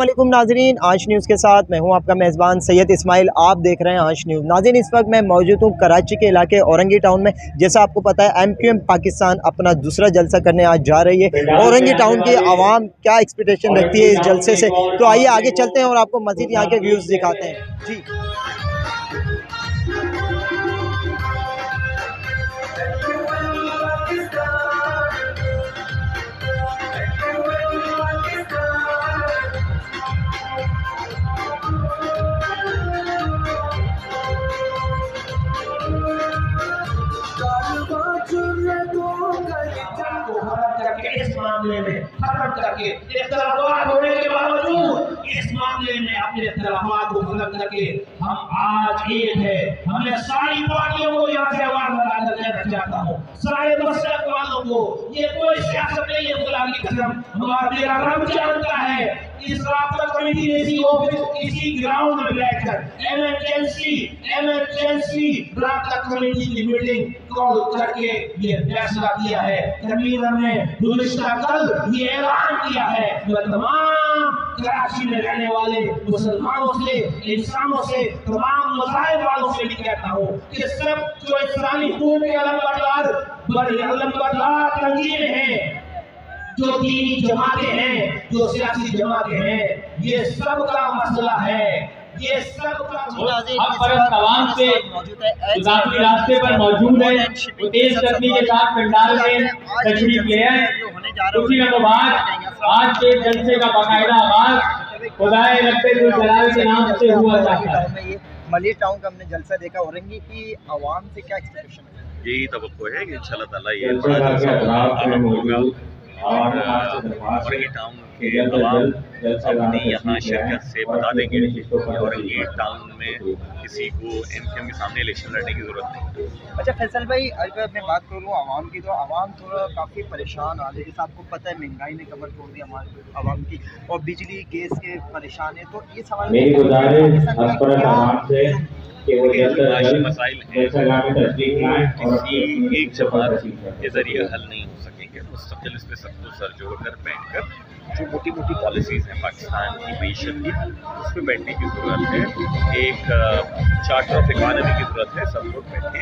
वालेकुम नाजरीन, आज न्यूज़ के साथ मैं हूं आपका मेज़बान सैयद इस्माइल। आप देख रहे हैं आज न्यूज़। नाजरीन, इस वक्त मैं मौजूद हूं कराची के इलाके औरंगी टाउन में। जैसा आपको पता है MQM पाकिस्तान अपना दूसरा जलसा करने आज जा रही है। औरंगी टाउन की आवाम क्या एक्सपेक्टेशन रखती है इस जलसे से, तो आइए आगे चलते हैं और आपको मज़ीद यहाँ के व्यूज़ दिखाते हैं जी। इस मामले में खत्म करके इख्तिलाफात होने के बावजूद इस मामले में अपने इख्तिलाफात को खत्म करके हम आज एक है। हमने सारी पार्टियों को यहाँ से आवाज लगाकर कहना चाहता हूँ, सारे मसलक वालों को, ये कोई सियासत नहीं है, खुदा की कसम हमारा मेरा रब जानता है। इस राब्ता कमेटी ने इसी ग्राउंड में बैठकर इमरजेंसी राब्ता कमेटी की मीटिंग कॉल करके ये फैसला किया है। कमीना ने गुज़िश्ता कल ये ऐलान किया है कि तमाम कराची में रहने वाले मुसलमानों से, इंसानों से, तमाम मज़ाहिब वालों से भी कहता हूँ कि सब जो इस्लामी खून के अलमबरदार तंजीमें हैं, जो दीनी जमातें हैं, जो सियासी जमातें हैं, ये सब का मसला है। ये सब का तमाम से इजाफी रास्ते पर मौजूद है। तेज गति के साथ पंडाल में तशरीफ ले आए। उसी के बाद आज के जलसे का बाकायदा आगाज खुदाए रब्बे जुल जलाल के नाम से हुआ जाता है। मलिर टाउन का हमने जलसा देखा, औरंगी की आवाम से क्या एक्सपेक्टेशन है? यही तवक्को है कि इंशाल्लाह ताला ये बड़ा जलसा होगा और औरंगी टाउन के अवाम अपनी यहाँ शिरकत से बता देंगे कि औरंगी टाउन में किसी को MQM के सामने इलेक्शन लड़ने की ज़रूरत नहीं। अच्छा फैसल भाई, अगर मैं बात करूँ आवाम की, तो आवाम थोड़ा काफ़ी परेशान आ रही है। जैसे आपको पता है महंगाई ने कमर तोड़ दी हमारे आवाम की, और बिजली गैस के परेशान है। तो ये सवाल मसाइल हैं किसी एक जमात के जरिए हल नहीं हो सकेंगे। मुस्तकिल इस पर सबको सर जोड़ कर बैठ कर जो मोटी मोटी पॉलिसीज़ हैं पाकिस्तान की मीशत की, उस पर बैठने की ज़रूरत है। एक चार्टर ऑफ इकॉनमी की ज़रूरत है। सब लोग बैठे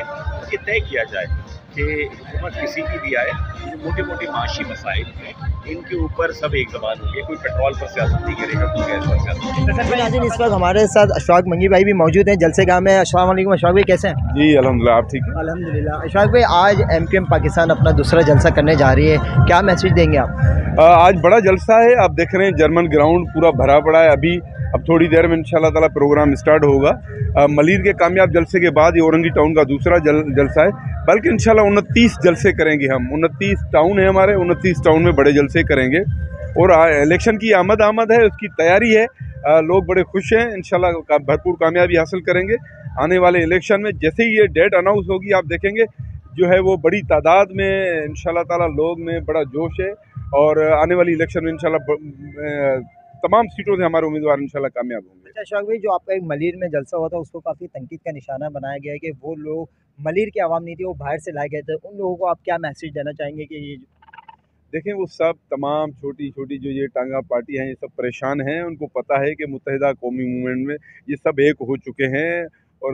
ये तय किया जाए कि हुकूमत किसी की भी आए, जो मोटे मोटे माशी मसाइल हैं इनके ऊपर सब एक ज़बान होंगे। कोई पेट्रोल पर सियासत नहीं करेगा, कोई गैस पर सियासत नहीं। इस वक्त हमारे साथ अशफाक मंगी भाई भी मौजूद हैं जलसे गाह में। अस्सलाम वालेकुम अशफाक भाई, कैसे हैं? जी अल्हम्दुलिल्लाह, आप ठीक हैं? अल्हम्दुलिल्लाह। अशफाक भाई, आज MQM पाकिस्तान अपना दूसरा जलसा करने जा रही है, क्या मैसेज देंगे आप? आज बड़ा जलसा है। आप देख रहे हैं जर्मन ग्राउंड पूरा भरा पड़ा है। अब थोड़ी देर में इंशाल्लाह ताला प्रोग्राम स्टार्ट होगा। मलिर के कामयाब जलसे के बाद ये औरंगी टाउन का दूसरा जलसा है। बल्कि इंशाल्लाह 29 जलसे करेंगे हम। 29 टाउन है हमारे, 29 टाउन में बड़े जलसे करेंगे। और इलेक्शन की आमद है, उसकी तैयारी है। लोग बड़े खुश हैं, इंशाल्लाह भरपूर कामयाबी हासिल करेंगे। आने वाले इलेक्शन में जैसे ही ये डेट अनाउंस होगी, आप देखेंगे जो है वो बड़ी तादाद में इंशाल्लाह ताला लोग में बड़ा जोश है। और आने वाली इलेक्शन में इंशाल्लाह तमाम सीटों से हमारे उम्मीदवार इंशाल्लाह कामयाब होंगे। अच्छा अशफाक भाई, जो आपका एक मलिर में जलसा हुआ था, उसको काफ़ी तनकीद का निशाना बनाया गया है कि वो लोग मलिर की आवाम नहीं थी, वो बाहर से लाए गए थे। उन लोगों को आप क्या मैसेज देना चाहेंगे कि ये देखें, वो सब तमाम छोटी छोटी जो ये टांगा पार्टियाँ हैं, ये सब परेशान हैं। उनको पता है कि मुत्तहिदा कौमी मूवमेंट में ये सब एक हो चुके हैं। और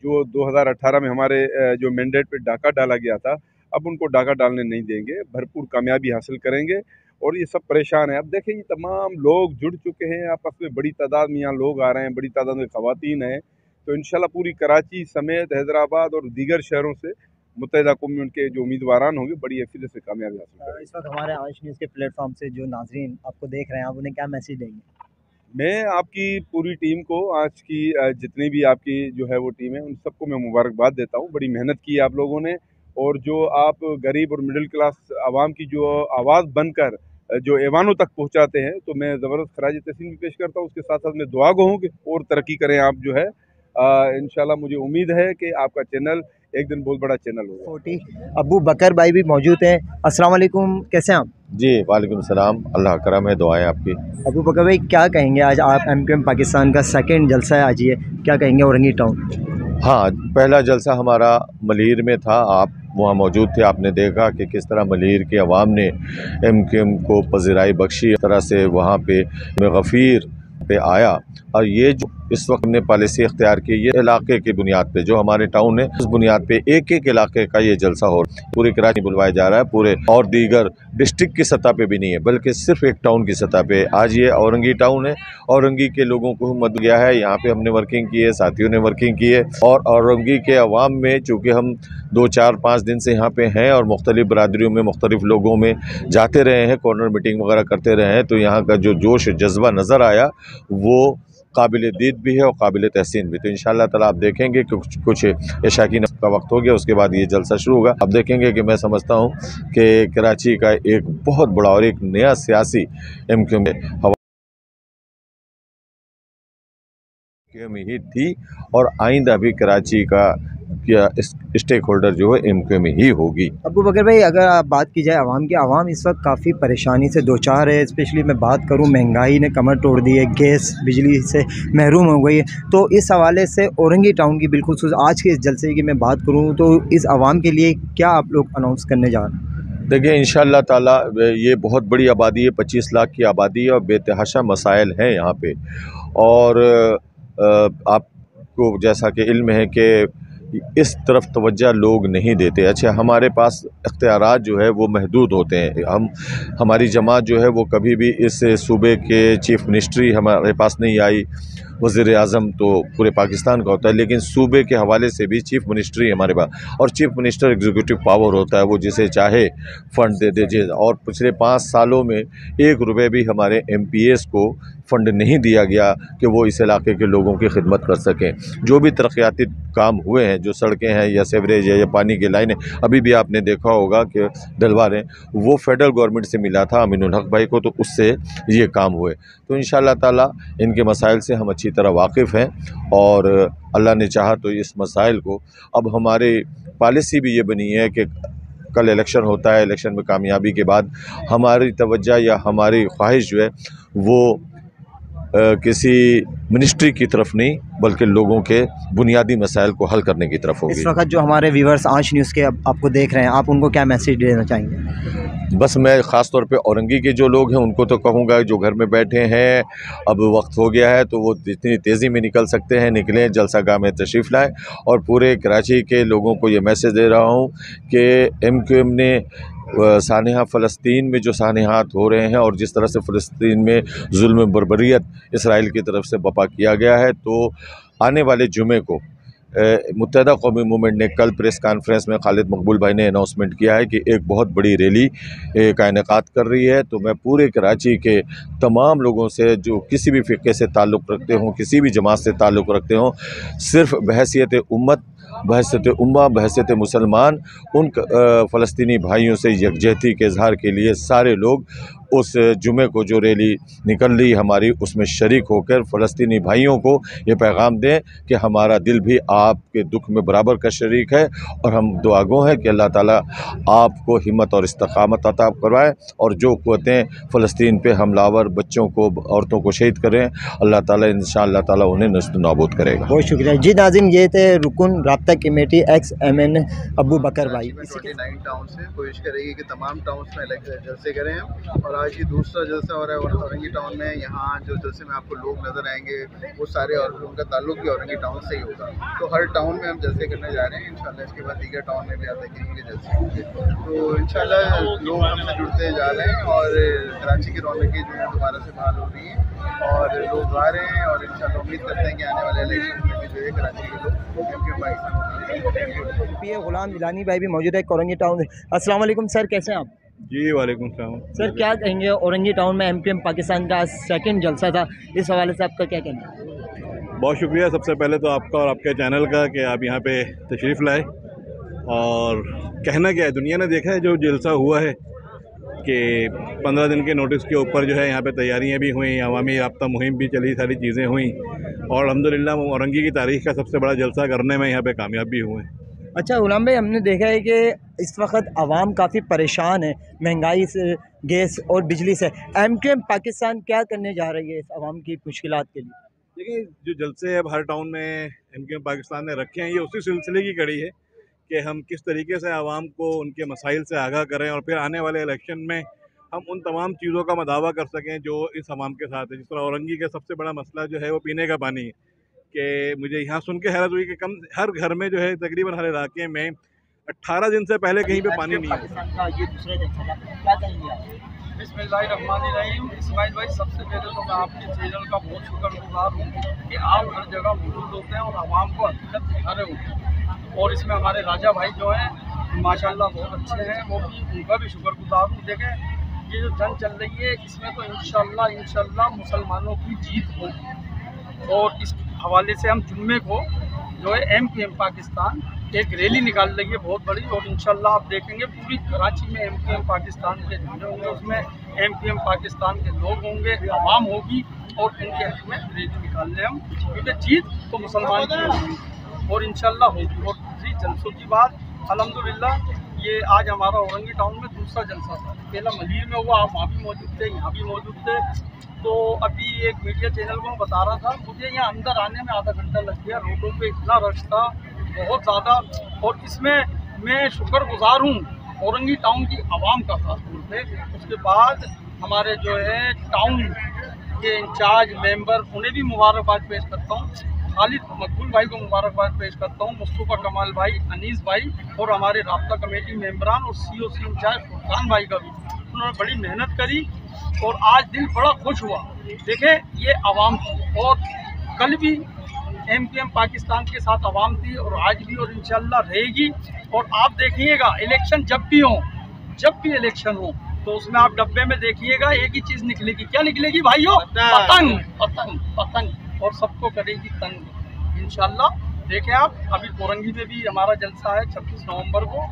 जो 2018 में हमारे जो मैंडेट पे डाका डाला गया था, अब उनको डाका डालने नहीं देंगे, भरपूर कामयाबी हासिल करेंगे। और ये सब परेशान हैं। अब देखें, ये तमाम लोग जुड़ चुके हैं आपस में, बड़ी तादाद में यहाँ लोग आ रहे हैं, बड़ी तादाद में ख़वातीन हैं। तो इंशाल्लाह पूरी कराची समेत हैदराबाद और दीगर शहरों से मुत्तहिदा कौम के जो उम्मीदवार होंगे बड़ी अकीदत से कामयाबी हासिल करेंगे। इस वक्त हमारे आज न्यूज़ के प्लेटफॉर्म से जो नाजरीन आपको देख रहे हैं, आप उन्हें क्या मैसेज देंगे? मैं आपकी पूरी टीम को, आज की जितनी भी आपकी जो है वो टीम है, उन सबको मैं मुबारकबाद देता हूँ। बड़ी मेहनत की है आप लोगों ने। और जो आप गरीब और मिडिल क्लास आवाम की जो आवाज़ बनकर जो ऐवानों तक पहुँचाते हैं, तो मैं ज़बरदस्त खराज तहसीन भी पेश करता हूँ। उसके साथ साथ मैं दुआ गो हूँ कि और तरक्की करें आप जो है। इंशाल्लाह मुझे उम्मीद है कि आपका चैनल एक दिन बहुत बड़ा चैनल होगा। अबू बकर भाई भी मौजूद हैं। अस्सलाम वालेकुम, कैसे हैं आप? जी वालेकुम सलाम, अल्लाह करम है, दुआएं आपकी। अबू बकर भाई, क्या कहेंगे आज आप MQM पाकिस्तान का सेकंड जलसा है आज, ये क्या कहेंगे औरंगी टाउन? हाँ, पहला जलसा हमारा मलीर में था। आप वहाँ मौजूद थे, आपने देखा कि किस तरह मलीर की आवाम ने MQM को पज़िराई बख्शी। इस तरह से वहाँ पे गफ़ीर पे आया और ये जो इस वक्त हमने पॉलिसी इख्तियार की, ये इलाके की बुनियाद पे, जो हमारे टाउन है उस बुनियाद पे एक एक इलाके का ये जलसा हो रहा है। पूरे कराची बुलवाया जा रहा है, पूरे और दीगर डिस्ट्रिक्ट की सतह पे भी नहीं है, बल्कि सिर्फ एक टाउन की सतह पे। आज ये औरंगी टाउन है, औरंगी के लोगों को मदद गया है, यहाँ पे हमने वर्किंग की है, साथियों ने वर्किंग की है। और औरंगी के अवाम में चूँकि हम 2, 4, 5 दिन से यहाँ पे हैं और मुख्तलिफ बरादरियों में मुख्तलिफ लोगों में जाते रहे हैं, कॉर्नर मीटिंग वगैरह करते रहे हैं, तो यहाँ का जो जोश जज्बा नज़र आया वो काबिल दीद भी है और काबिल तहसीन भी। तो इंशाअल्लाह ताला आप देखेंगे कि कुछ इशा की नमाज़ का वक्त हो गया, उसके बाद ये जलसा शुरू होगा। अब देखेंगे कि मैं समझता हूँ कि कराची का एक बहुत बड़ा और एक नया सियासी MQM ही थी और आइंदा भी कराची का स्टेक होल्डर जो है MQM ही होगी। अबू बकर भाई, अगर आप बात की जाए आवाम की, आवाम इस वक्त काफ़ी परेशानी से दो चार है। स्पेशली मैं बात करूं, महंगाई ने कमर तोड़ दी है, गैस बिजली से महरूम हो गई है। तो इस हवाले से औरंगी टाउन की बिलखुसूस आज के इस जलसे की मैं बात करूं तो इस आवाम के लिए क्या आप लोग अनाउंस करने जा रहे हैं? देखिए, इंशाअल्लाह ताला ये बहुत बड़ी आबादी है, 25 लाख की आबादी है और बेतहाशा मसाइल हैं यहाँ पे। और आपको जैसा कि इल्म है कि इस तरफ तवज्जो लोग नहीं देते। अच्छा, हमारे पास इख्तियारात जो है वो महदूद होते हैं। हमारी जमात जो है वो कभी भी इस सूबे के चीफ़ मिनिस्ट्री हमारे पास नहीं आई। वज़ीर आज़म तो पूरे पाकिस्तान का होता है, लेकिन सूबे के हवाले से भी चीफ़ मिनिस्ट्री हमारे पास, और चीफ़ मिनिस्टर एग्जीक्यूटिव पावर होता है, वो जिसे चाहे फ़ंड दे दीजिए। और पिछले 5 सालों में 1 रुपये भी हमारे MPs को फ़ंड नहीं दिया गया कि वो इस इलाके के लोगों की खिदमत कर सकें। जो भी तरक्याती काम हुए हैं, जो सड़कें हैं या सीवरेज है या पानी की लाइनें, अभी भी आपने देखा होगा कि डलवा रहे हैं, वो फेडरल गवर्नमेंट से मिला था अमीनुल हक भाई को, तो उससे ये काम हुए। तो इंशाअल्लाह ताला इनके मसाइल से हम अच्छी तरह वाकिफ़ हैं और अल्लाह ने चाहा तो इस मसाइल को, अब हमारी पॉलिसी भी ये बनी है कि कल इलेक्शन होता है, इलेक्शन में कामयाबी के बाद हमारी तवज्जो या हमारी ख्वाहिश जो है वो किसी मिनिस्ट्री की तरफ नहीं, बल्कि लोगों के बुनियादी मसाइल को हल करने की तरफ होगी। इस वक्त जो हमारे व्यूवर्स आज न्यूज़ के आपको देख रहे हैं, आप उनको क्या मैसेज देना चाहेंगे? बस मैं ख़ास तौर पे औरंगी के जो लोग हैं उनको तो कहूँगा, जो घर में बैठे हैं, अब वक्त हो गया है तो वो जितनी तेज़ी में निकल सकते हैं निकलें, जलसागाह में तशरीफ़ लाएँ। और पूरे कराची के लोगों को ये मैसेज दे रहा हूँ कि MQM ने सानिहा फ़लस्तीन में जो सानिहात हो रहे हैं और जिस तरह से फ़लस्तीन में जुल्म बर्बरियत इसराइल की तरफ से बपा किया गया है, तो आने वाले जुमे को मुत्तहिदा कौमी मूवमेंट ने कल प्रेस कॉन्फ्रेंस में खालिद मकबूल भाई ने अनाउंसमेंट किया है कि एक बहुत बड़ी रैली का इनेकाद कर रही है। तो मैं पूरे कराची के तमाम लोगों से जो किसी भी फ़िक़े से ताल्लुक़ रखते हों, किसी भी जमात से ताल्लुक़ रखते हों, सिर्फ़ बहैसियत उम्मत, बहैसियत उम्मा, बहैसियत मुसलमान, उन फ़लस्तीनी भाइयों से यकजहती के इज़हार के लिए सारे लोग उस जुमे को जो रैली निकल रही हमारी, उसमें शरीक होकर फ़लस्तीनी भाइयों को ये पैगाम दें कि हमारा दिल भी आपके दुख में बराबर का शरीक है और हम दुआगो हैं कि अल्लाह ताला आपको हिम्मत और इस्तकामत अता करवाए और जो क़ुव्वतें फ़लस्तीन पे हमलावर बच्चों को, औरतों को शहीद करें, अल्लाह ताला इंशाअल्लाह ताला उन्हें नस्त नाबूद करेगा। बहुत शुक्रिया जी। नाज़रीन, ये थे रुकन राब्ता कमेटी XMN अबू बकर भाई। 49 टाउन से कोशिश करेगी कि तमाम टाउन्स में जलसे करें हम। और आज ये दूसरा जलसा हो रहा है औरंगी टाउन में। यहाँ जो जलसे में आपको लोग नज़र आएंगे वो सारे, और उनका ताल्लुक भी औरंगी टाउन से ही होगा। तो हर टाउन में हम जलसे करने जा रहे हैं इंशाल्लाह। इसके बाद दीगर टाउन में भी आप देखेंगे जलसे होंगे। तो इंशाल्लाह लोग हमसे जुड़ते जा रहे हैं और कराची की रौनकें जो है दोबारा से बहाल हो रही हैं और लोग आ रहे हैं। और इंशाल्लाह उम्मीद करते हैं कि आने वाले इलेक्शन में भी जो है कराची के लोग गुलाम जिलानी भाई भी मौजूद है औरंगी टाउन से। अस्सलाम वालेकुम सर, कैसे हैं आप? जी वालेकुम सलाम। सर, क्या कहेंगे, औरंगी टाउन में MQM पाकिस्तान का सेकंड जलसा था, इस हवाले से आपका क्या कहना है? बहुत शुक्रिया सबसे पहले तो आपका और आपके चैनल का कि आप यहाँ पे तशरीफ़ लाए। और कहना क्या है, दुनिया ने देखा है जो जलसा हुआ है कि 15 दिन के नोटिस के ऊपर जो है यहाँ पे तैयारियाँ भी हुई, अवामी राब्ता मुहिम भी चली, सारी चीज़ें हुई और अल्हम्दुलिल्लाह औरंगी की तारीख़ का सबसे बड़ा जलसा करने में यहाँ पे कामयाब भी हुए। अच्छा गुलाम भाई, हमने देखा है कि इस वक्त आवाम काफ़ी परेशान है महंगाई से, गैस और बिजली से। MQM पाकिस्तान क्या करने जा रही है इस आवाम की मुश्किलात के लिए? देखिए, जो जलसे अब हर टाउन में MQM पाकिस्तान ने रखे हैं, ये उसी सिलसिले की कड़ी है कि हम किस तरीके से आवाम को उनके मसाइल से आगाह करें और फिर आने वाले इलेक्शन में हम उन तमाम चीज़ों का मदावा कर सकें जो इस आवाम के साथ है। जिस तरह औरंगी का सबसे बड़ा मसला जो है वो पीने का पानी है, कि मुझे यहाँ सुन के हैरत हुई कि कम हर घर में जो है तकरीबन हर इलाके में 18 दिन से पहले कहीं पे पानी नहीं है। बिस्मिल्लाहिर्रहमानिर्रहीम। इस्माइल भाई, सबसे पहले तो मैं आपके चैनल का बहुत शुक्रगुजार हूँ कि आप हर जगह मौजूद होते हैं और आवाम को हकीकत दिखा रहे होते हैं। और इसमें हमारे राजा भाई जो हैं माशाल्लाह बहुत अच्छे हैं, वो भी उनका भी शुक्रगुजार हूँ। देखें, ये जो जंग चल रही है इसमें तो इंशाल्लाह मुसलमानों की जीत होगी। और इस हवाले से हम जुम्मे को जो है MQM पाकिस्तान एक रैली निकाल रही है बहुत बड़ी, और इंशाल्लाह आप देखेंगे पूरी कराची में MQM पाकिस्तान के झंडे होंगे, उसमें MQM पाकिस्तान के लोग होंगे, आवाम होगी, और उनके हक में रैली निकाल रहे हम, क्योंकि जीत तो मुसलमान की होगी और इंशाल्लाह होगी। और दूसरी जलसों की बात, अल्हम्दुलिल्लाह ये आज हमारा औरंगी टाउन में दूसरा जलसा था। पहला मलीर में हुआ, आप वहाँ भी मौजूद थे, यहाँ भी मौजूद थे। तो अभी एक मीडिया चैनल को मैं बता रहा था, मुझे यहाँ अंदर आने में आधा घंटा लग गया, रोडों पे इतना रश था बहुत ज़्यादा। और इसमें मैं शुक्रगुजार हूँ औरंगी टाउन की आवाम का खास तौर पे। उसके बाद हमारे जो है टाउन के इंचार्ज मेंबर, उन्हें भी मुबारकबाद पेश करता हूँ। खालिद मकबूल भाई को मुबारकबाद पेश करता हूँ, मुस्तफ़ा कमाल भाई, अनीस भाई, और हमारे राब्ता कमेटी मेंबरान और COC इंचार्ज फुरकान भाई का भी। उन्होंने बड़ी मेहनत करी और आज दिल बड़ा खुश हुआ। देखें, ये आवाम थी और कल भी MQM पाकिस्तान के साथ आवाम थी और आज भी, और इंशाल्लाह रहेगी। और आप देखिएगा इलेक्शन जब भी इलेक्शन हो तो उसमें आप डब्बे में देखिएगा एक ही चीज़ निकलेगी। क्या निकलेगी भाइयों? पतंग पतंग पतंग, और सबको करेगी तंग इंशाल्लाह। देखें आप, अभी कोरंगी में भी हमारा जलसा है 26 नवंबर को,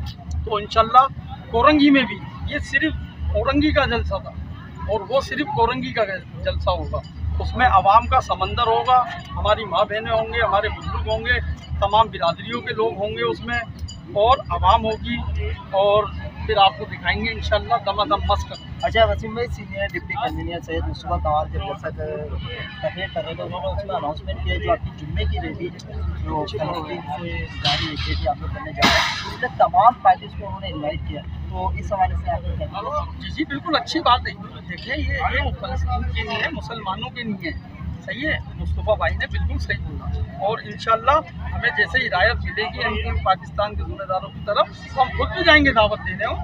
तो इंशाल्लाह कोरंगी में भी, ये सिर्फ औरंगी का जलसा था और वो सिर्फ कोरंगी का जलसा होगा। उसमें आवाम का समंदर होगा, हमारी माँ बहनें होंगे, हमारे बुजुर्ग होंगे, तमाम बिरादरियों के लोग होंगे उसमें, और आवाम होगी, और फिर आपको दिखाएंगे इंशाल्लाह दमादम मस्त। अच्छा वसीम भाई, senior deputy convener Syed Mustafa कमाल जब जैसा तकरीर कर रहे थे, उन्होंने उसमें अनाउंसमेंट किया जो आपकी जुम्मे की रैली जो फलस्तीन से जारी एक आप लोग करने जा रहे हैं, उसमें तमाम पार्टीज़ को उन्होंने इन्वाइट किया, तो इस हवाले से आप लोग जी बिल्कुल अच्छी बात है। देखिए, ये फलस्तीन के लिए है, मुसलमानों के लिए है, सही है। मुस्तफ़ा भाई ने बिल्कुल सही बोला, और इंशाल्लाह हमें जैसे हिदायत मिलेगी MQM पाकिस्तान के ज़िम्मेदारों की तरफ, तो हम खुद भी जाएंगे दावत देने हो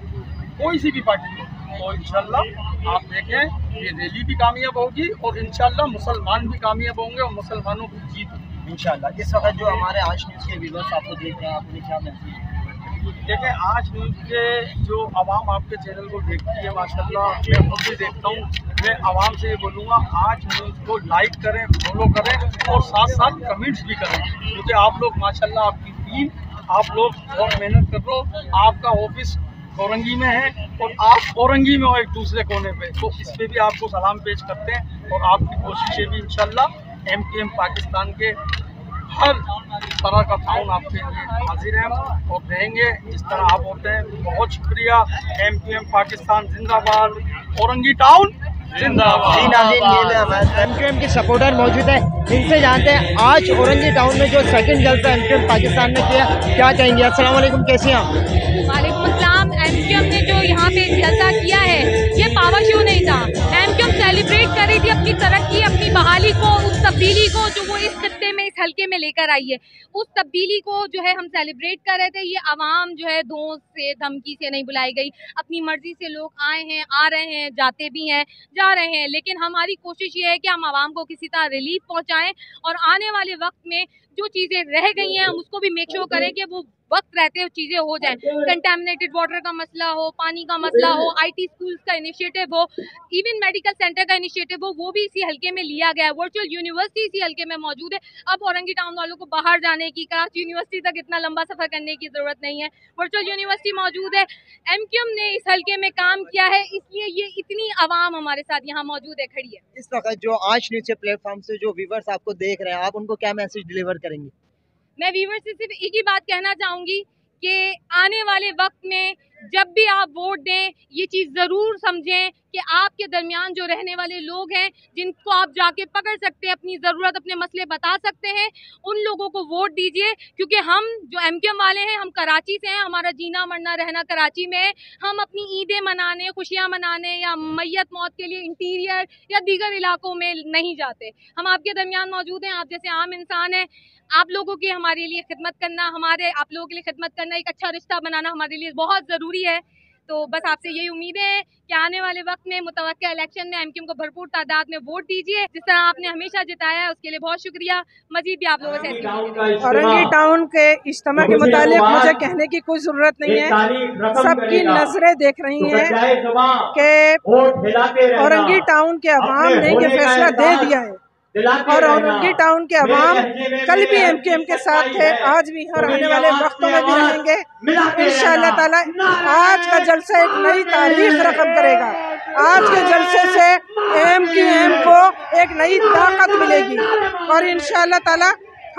कोई सी भी पार्टी को। तो इंशाल्लाह आप देखें, ये रैली भी कामयाब होगी और इंशाल्लाह मुसलमान भी कामयाब होंगे और मुसलमानों की जीत होगी इंशाल्लाह। इस वक्त जो हमारे आज न्यूज़ के व्यूअर्स आपको देख रहे हैं, आपने क्या मैसेज? देखें, आज न्यूज़ के जो आवाम आपके चैनल को देखती है माशाल्लाह, मैं खुद भी देखता हूँ, मैं आवाम से ये बोलूँगा आज न्यूज़ को लाइक करें, फॉलो करें और साथ साथ कमेंट्स भी करें, क्योंकि आप लोग माशाल्लाह, आपकी टीम, आप लोग बहुत मेहनत कर रहे हो। आपका ऑफिस औरंगी में है और आप औरंगी में हो एक दूसरे कोने पे, तो इस पर भी आपको सलाम पेश करते हैं। और आपकी कोशिशें भी इंशाल्लाह MQM पाकिस्तान के हर तरह का ताउन आपके लिए हाजिर हैं और रहेंगे जिस तरह आप होते हैं। बहुत शुक्रिया। MQM पाकिस्तान जिंदाबाद, औरंगी टाउन जिंदाबाद। जी नाज़रीन, ये MQM के सपोर्टर मौजूद है, इनसे जानते हैं आज औरंगी टाउन में जो सेकंड जलसा MQM पाकिस्तान ने किया, क्या कहेंगे? अस्सलाम वालेकुम, कैसे हैं आप? वालेकुम अस्सलाम। MQM ने जो यहाँ पे जलसा किया है, ये पावर शो नहीं था। MQM सेलिब्रेट कर रही थी अपनी तरक्की, अपनी बहाली को, उस तब्दीली को जो वो इस खत्ते में, इस हल्के में लेकर आई है, उस तब्दीली को जो है हम सेलिब्रेट कर रहे थे। ये आवाम जो है धोस से, धमकी से नहीं बुलाई गई, अपनी मर्जी से लोग आए हैं, आ रहे हैं, जाते भी हैं, जा रहे हैं, लेकिन हमारी कोशिश ये है कि हम आवाम को किसी तरह रिलीफ पहुँचाएँ और आने वाले वक्त में जो चीज़ें रह गई हैं हम उसको भी मेक श्योर करें कि वो वक्त रहते हुए चीज़ें हो जाएं। कंटेमिनेटेड वाटर का मसला हो, पानी का मसला हो, IT स्कूल्स का इनिशिएटिव हो, इवन मेडिकल सेंटर का इनिशिएटिव हो, वो भी इसी हल्के में लिया गया है। वर्चुअल यूनिवर्सिटी इसी हल्के में मौजूद है। अब औरंगी टाउन वालों को बाहर जाने की, कराची यूनिवर्सिटी तक इतना लंबा सफ़र करने की ज़रूरत नहीं है, वर्चुअल यूनिवर्सिटी मौजूद है। MQM ने इस हल्के में काम किया है, इसलिए ये इतनी आवाम हमारे साथ यहाँ मौजूद है, खड़ी है। इस वक्त जो आज न्यूज़ के प्लेटफॉर्म से जो व्यूअर्स आपको देख रहे हैं, आप उनको क्या मैसेज डिलीवर करेंगे? मैं व्यूअर्स से सिर्फ एक ही बात कहना चाहूँगी कि आने वाले वक्त में जब भी आप वोट दें ये चीज़ ज़रूर समझें कि आपके दरमियान जो रहने वाले लोग हैं, जिनको आप जाके पकड़ सकते हैं, अपनी ज़रूरत, अपने मसले बता सकते हैं, उन लोगों को वोट दीजिए। क्योंकि हम जो एमक्यूएम वाले हैं, हम कराची से हैं, हमारा जीना मरना रहना कराची में है। हम अपनी ईदें मनाने, खुशियाँ मनाने या मैयत मौत के लिए इंटीरियर या दीगर इलाकों में नहीं जाते। हम आपके दरमियान मौजूद हैं, आप जैसे आम इंसान हैं। आप लोगों की हमारे लिए खिदमत करना, आप लोगों के लिए खिदमत करना, एक अच्छा रिश्ता बनाना हमारे लिए बहुत ज़रूरी है। तो बस आपसे यही उम्मीद है कि आने वाले वक्त में मुतवक्किल इलेक्शन में एमक्यूएम को भरपूर तादाद में वोट दीजिए, जिस तरह आपने हमेशा जिताया है, उसके लिए बहुत शुक्रिया। मजीद भी आप लोगों से औरंगी टाउन के इज्तिमा के मुतालिक मुझे कहने की कोई ज़रूरत नहीं है। सबकी नजरें देख रही हैं कि औरंगी टाउन के अवाम ने ये फैसला दे दिया है और औरंगी टाउन के अवाम कल भी एमक्यूएम के साथ थे, आज भी और आने वाले वक्तों में भी रहेंगे इंशाअल्लाह ताला। आज का जलसा एक नई तारीख रकम करेगा। आज के जलसे से एमक्यूएम को एक नई ताकत मिलेगी और इंशाअल्लाह ताला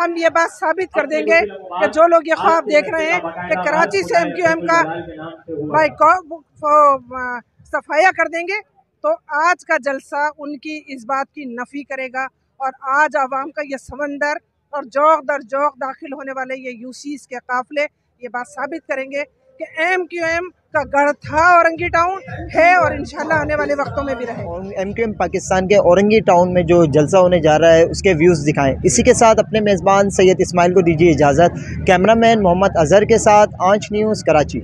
हम ये बात साबित कर देंगे कि जो लोग ये ख्वाब देख रहे हैं कि कराची से एमक्यूएम का सफाया कर देंगे, तो आज का जलसा उनकी इस बात की नफी करेगा। और आज आवाम का ये समंदर और जौक दर जौक दाखिल होने वाले ये यूसीस के काफिले ये बात साबित करेंगे कि एमक्यूएम का गढ़ था औरंगी टाउन है और इंशाल्लाह आने वाले वक्तों में भी रहेगा। एमक्यूएम पाकिस्तान के औरंगी टाउन में जो जलसा होने जा रहा है उसके व्यूज़ दिखाएं। इसी के साथ अपने मेज़बान सैयद इस्माइल को दीजिए इजाज़त। कैमरामैन मोहम्मद अजहर के साथ आंच न्यूज़ कराची।